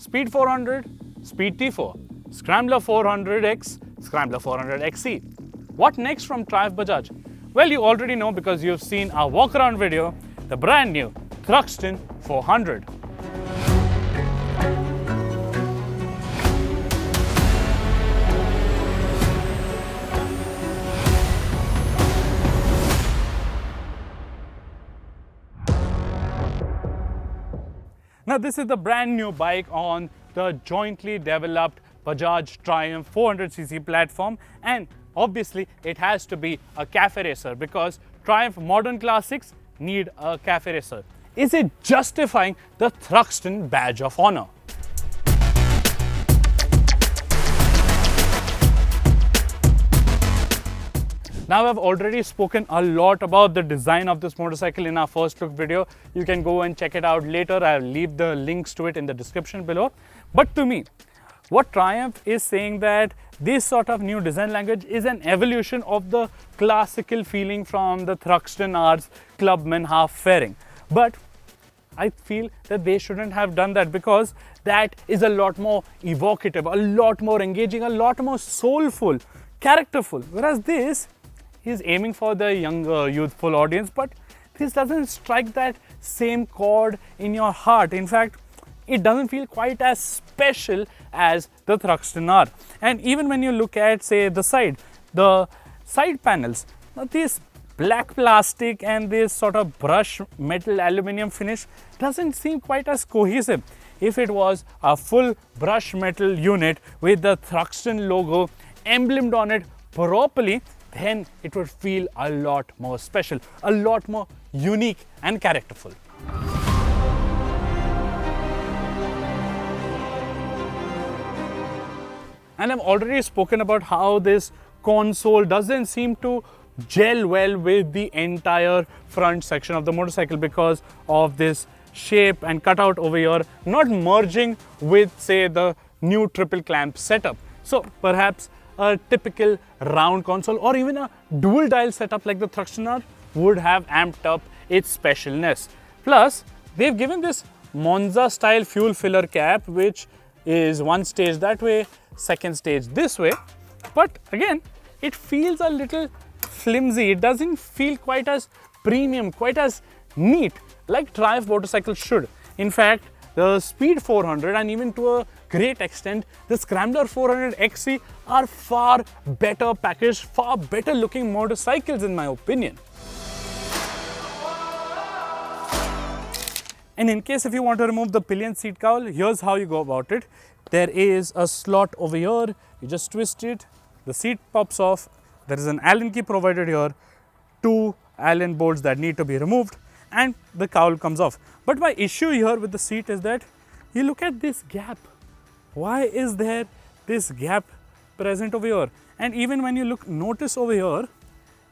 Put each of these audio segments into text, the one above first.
Speed 400, Speed T4, Scrambler 400X, Scrambler 400XE. What next from Triumph Bajaj? Well, you already know because you've seen our walk around video, the brand new Thruxton 400. Now this is the brand new bike on the jointly developed Bajaj Triumph 400cc platform, and obviously it has to be a cafe racer because Triumph modern classics need a cafe racer. Is it justifying the Thruxton badge of honor? Now I've already spoken a lot about the design of this motorcycle in our first look video. You can go and check it out later. I'll leave the links to it in the description below. But to me, what Triumph is saying that this sort of new design language is an evolution of the classical feeling from the Thruxton R's Clubman half fairing. But I feel that they shouldn't have done that because that is a lot more evocative, a lot more engaging, a lot more soulful, characterful. Whereas this is aiming for the younger, youthful audience, but this doesn't strike that same chord in your heart. In fact, it doesn't feel quite as special as the Thruxton R. And even when you look at, say, the side panels, this black plastic and this sort of brush metal aluminum finish doesn't seem quite as cohesive. If it was a full brush metal unit with the Thruxton logo emblemed on it properly, then it would feel a lot more special, a lot more unique and characterful. And I've already spoken about how this console doesn't seem to gel well with the entire front section of the motorcycle because of this shape and cutout over here not merging with, say, the new triple clamp setup. So perhaps a typical round console or even a dual dial setup like the Thruxton R would have amped up its specialness. Plus, they've given this Monza style fuel filler cap, which is one stage that way, second stage this way. But again, it feels a little flimsy. It doesn't feel quite as premium, quite as neat like Triumph motorcycles should. In fact, the Speed 400 and even to a great extent the Scrambler 400XE are far better packaged, far better looking motorcycles in my opinion. And in case if you want to remove the pillion seat cowl, here's how you go about it. There is a slot over here, you just twist it, the seat pops off, there is an Allen key provided here, 2 Allen bolts that need to be removed, and the cowl comes off. But my issue here with the seat is that you look at this gap. Why is there this gap present over here? And even when you notice over here,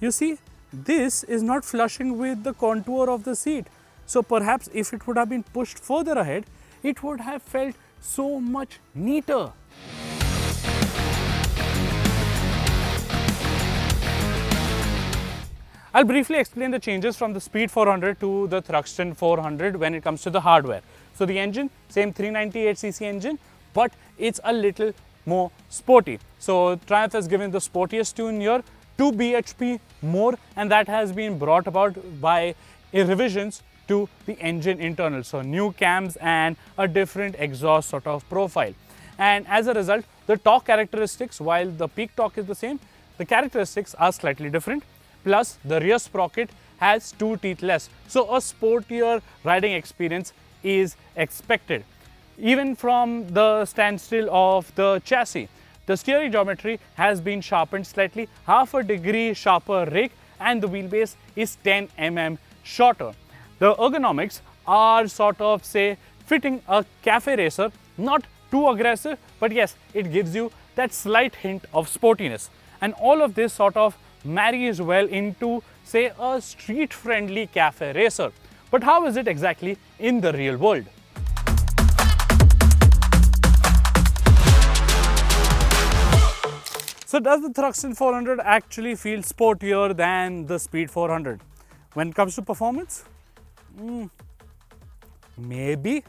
you see this is not flushing with the contour of the seat. So perhaps if it would have been pushed further ahead, it would have felt so much neater. I'll briefly explain the changes from the Speed 400 to the Thruxton 400 when it comes to the hardware. So the engine, same 398cc engine, but it's a little more sporty. So Triumph has given the sportiest tune here, 2 bhp more, and that has been brought about by revisions to the engine internal. So new cams and a different exhaust sort of profile. And as a result, the torque characteristics, while the peak torque is the same, the characteristics are slightly different. Plus, the rear sprocket has 2 teeth less. So a sportier riding experience is expected. Even from the standstill of the chassis, the steering geometry has been sharpened slightly, half a degree sharper rake, and the wheelbase is 10 mm shorter. The ergonomics are sort of, say, fitting a cafe racer, not too aggressive, but yes, it gives you that slight hint of sportiness. And all of this sort of marries well into, say, a street-friendly cafe racer. But how is it exactly in the real world? So does the Thruxton 400 actually feel sportier than the Speed 400? When it comes to performance? Maybe.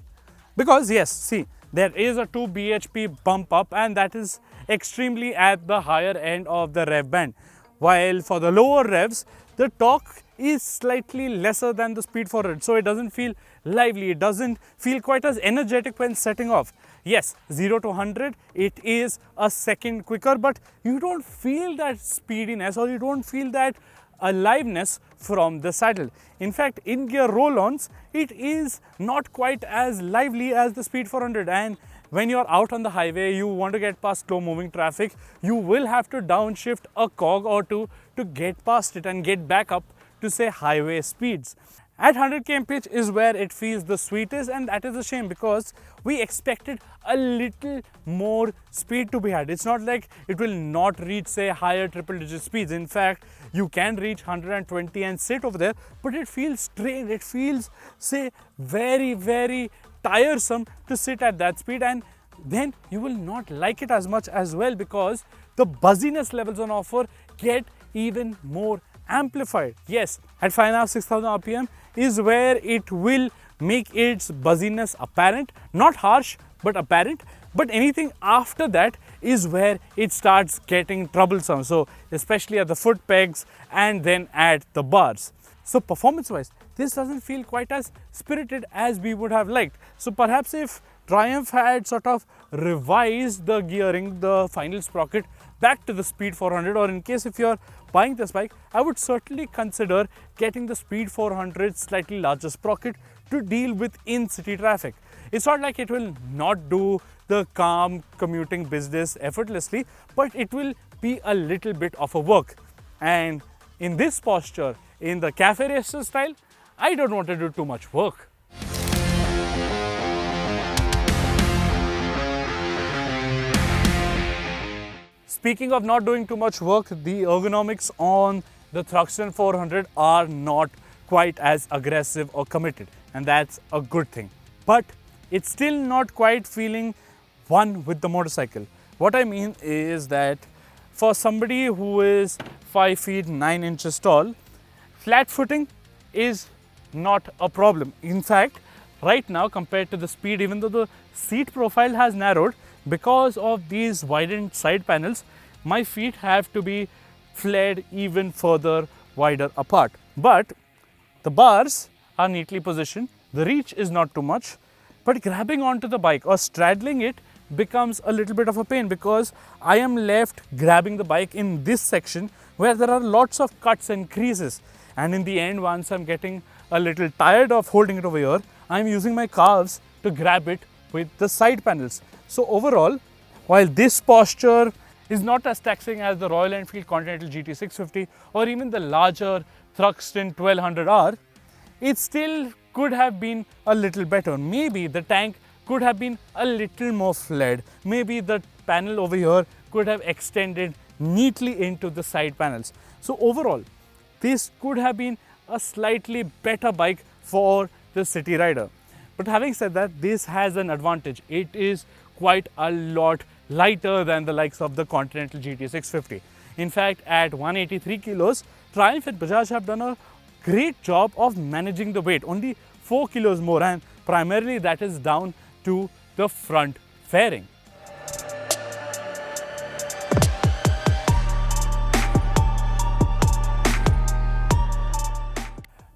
Because yes, see, there is a 2 bhp bump up, and that is extremely at the higher end of the rev band. While for the lower revs, the torque is slightly lesser than the speed 400, so it doesn't feel lively, it doesn't feel quite as energetic when setting off. Yes, 0 to 100, it is a second quicker, but you don't feel that speediness, or you don't feel that aliveness from the saddle. In fact, in gear roll-ons, it is not quite as lively as the speed 400, and when you're out on the highway, you want to get past slow moving traffic, you will have to downshift a cog or two to get past it and get back up to say highway speeds. At 100 kmph is where it feels the sweetest, and that is a shame because we expected a little more speed to be had. It's not like it will not reach say higher triple digit speeds. In fact, you can reach 120 and sit over there, but it feels strained. It feels say very tiresome to sit at that speed, and then you will not like it as much as well because the buzziness levels on offer get even more amplified. Yes, at 5.5 6,000 rpm is where it will make its buzziness apparent, not harsh but apparent, but anything after that is where it starts getting troublesome, so especially at the foot pegs and then at the bars. So performance wise, this doesn't feel quite as spirited as we would have liked. So perhaps if Triumph had sort of revised the gearing, the final sprocket back to the speed 400, or in case if you're buying this bike, I would certainly consider getting the speed 400 slightly larger sprocket to deal with in-city traffic. It's not like it will not do the calm commuting business effortlessly, but it will be a little bit of a work. And in this posture, in the Café racer style, I don't want to do too much work. Speaking of not doing too much work, the ergonomics on the Thruxton 400 are not quite as aggressive or committed, and that's a good thing. But it's still not quite feeling one with the motorcycle. What I mean is that for somebody who is 5 feet 9 inches tall, flat footing is not a problem. In fact, right now compared to the speed, even though the seat profile has narrowed, because of these widened side panels, my feet have to be flared even further wider apart. But the bars are neatly positioned, the reach is not too much, but grabbing onto the bike or straddling it becomes a little bit of a pain because I am left grabbing the bike in this section where there are lots of cuts and creases. And in the end, once I'm getting a little tired of holding it over here, I'm using my calves to grab it with the side panels. So overall, while this posture is not as taxing as the Royal Enfield Continental GT650 or even the larger Thruxton 1200R, it still could have been a little better. Maybe the tank could have been a little more flared. Maybe the panel over here could have extended neatly into the side panels. So overall, this could have been a slightly better bike for the city rider. But having said that, this has an advantage. It is quite a lot lighter than the likes of the Continental GT650. In fact, at 183 kilos, Triumph and Bajaj have done a great job of managing the weight, only 4 kilos more, and primarily that is down to the front fairing.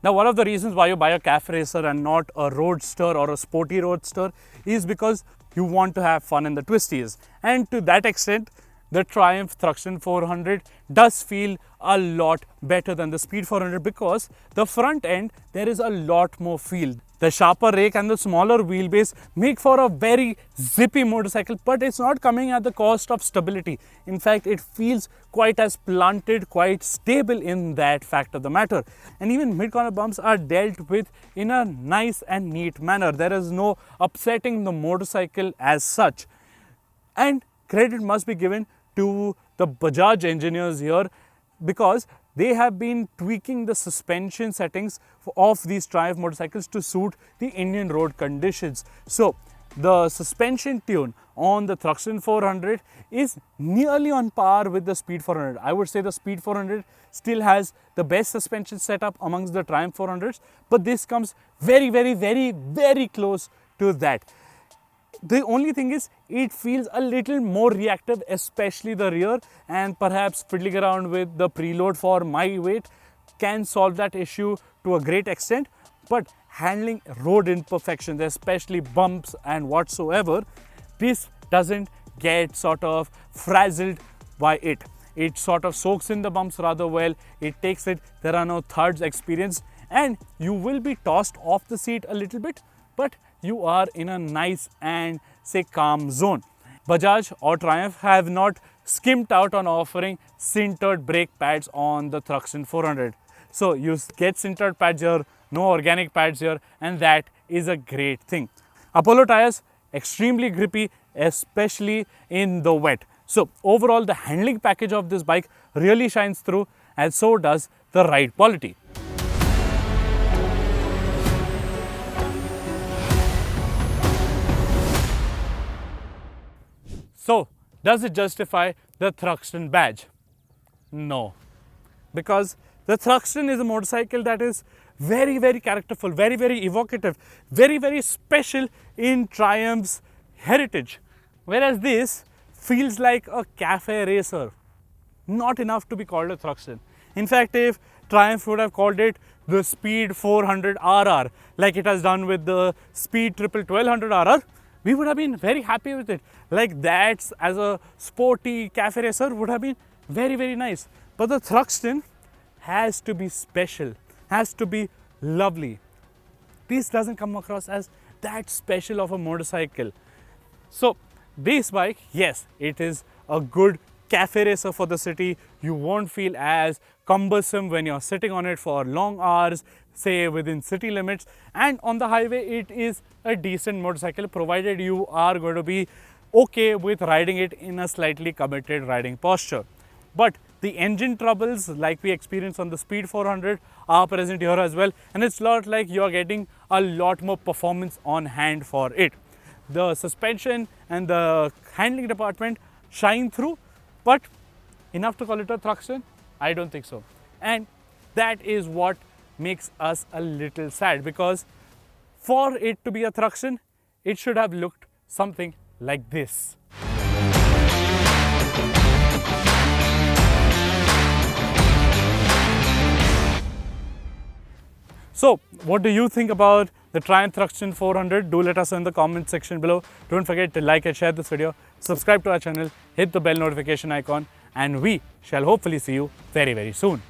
Now, one of the reasons why you buy a Café racer and not a roadster or a sporty roadster is because you want to have fun in the twisties. And to that extent, the Triumph Thruxton 400 does feel a lot better than the Speed 400 because the front end, there is a lot more feel. The sharper rake and the smaller wheelbase make for a very zippy motorcycle, but it's not coming at the cost of stability. In fact, it feels quite as planted, quite stable in that fact of the matter. And even mid-corner bumps are dealt with in a nice and neat manner. There is no upsetting the motorcycle as such. And credit must be given to the Bajaj engineers here because they have been tweaking the suspension settings of these Triumph motorcycles to suit the Indian road conditions. So the suspension tune on the Thruxton 400 is nearly on par with the Speed 400. I would say the Speed 400 still has the best suspension setup amongst the Triumph 400s, but this comes very close to that. The only thing is it feels a little more reactive, especially the rear, and perhaps fiddling around with the preload for my weight can solve that issue to a great extent. But handling road imperfections, especially bumps and whatsoever, this doesn't get sort of frazzled by it. It sort of soaks in the bumps rather well. It takes it, there are no thuds experienced, and you will be tossed off the seat a little bit, but you are in a nice and say calm zone. Bajaj or Triumph have not skimped out on offering sintered brake pads on the Thruxton 400. So you get sintered pads here, no organic pads here, and that is a great thing. Apollo tires, extremely grippy, especially in the wet. So overall, the handling package of this bike really shines through, and so does the ride quality. So, does it justify the Thruxton badge? No, because the Thruxton is a motorcycle that is very, very characterful, very, very evocative, very, very special in Triumph's heritage. Whereas this feels like a cafe racer, not enough to be called a Thruxton. In fact, if Triumph would have called it the Speed 400 RR, like it has done with the Speed 1200 RR, we would have been very happy with it. Like that, as a sporty cafe racer, would have been very, very nice. But the Thruxton has to be special, has to be lovely. This doesn't come across as that special of a motorcycle. So this bike, yes, it is a good cafe racer for the city. You won't feel as cumbersome when you're sitting on it for long hours, say within city limits, and on the highway it is a decent motorcycle, provided you are going to be okay with riding it in a slightly committed riding posture. But the engine troubles like we experienced on the Speed 400 are present here as well, and it's not like you're getting a lot more performance on hand for it. The suspension and the handling department shine through, but enough to call it a Thruxton? I don't think so. And that is what makes us a little sad, because for it to be a Thruxton, it should have looked something like this. So, what do you think about the Triumph Thruxton 400? Do let us know in the comment section below. Don't forget to like and share this video, subscribe to our channel, hit the bell notification icon, and we shall hopefully see you very, very soon.